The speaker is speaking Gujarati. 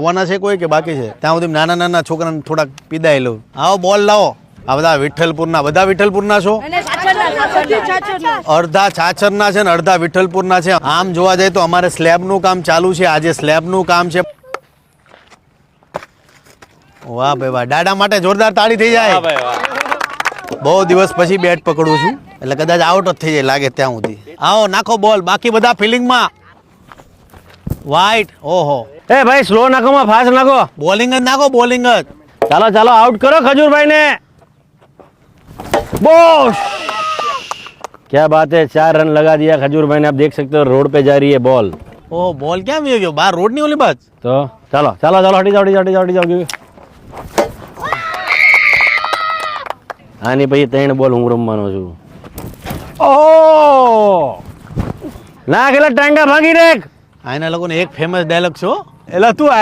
આવવાના છે કોઈ કે બાકી છે? ત્યાં સુધી નાના નાના છોકરાને થોડાક પીદાઈ લઉં. આવો બોલ લાવો. આ બધા વિઠ્ઠલપુરના છો? અડધા છાછરના છે ને અડધા વિઠ્ઠલપુરના છે. આમ જોવા જાય તો અમારે સ્લેબનું કામ ચાલુ છે. આજે સ્લેબનું કામ છે. વાહ ભાઈ વાહ, દાડા માટે જોરદાર તાળી થઈ જાય. બહુ દિવસ પછી બેટ પકડું છું એટલે કદાચ આઉટ જ થઈ જાય લાગે ત્યાં સુધી. આવો નાખો બોલ, બાકી બધા ફિલિંગમાં. વાઇટ. ઓહો એ ભાઈ સ્લો નાખો માં ફાસ્ટ નાખો. બોલિંગ જ નાખો, બોલિંગ જ. ચાલો ચાલો આઉટ કરો ખજૂરભાઈ ને. बोश क्या बात है, 4 रन लगा दिया खजूर भाई ने. आप देख सकते हो रोड पे जा रही है बॉल. ओह बॉल क्या मिल गया बाहर रोड नहीं ओली बात. तो चलो चलो चलो हटी जाओ. आनी भाई 3 बॉल હું રમવાનો છું. ઓ ના કેલા ટાંગા ભાગી રેક. આના લોકોને એક ફેમસ ડાયલોગ છો એલા તું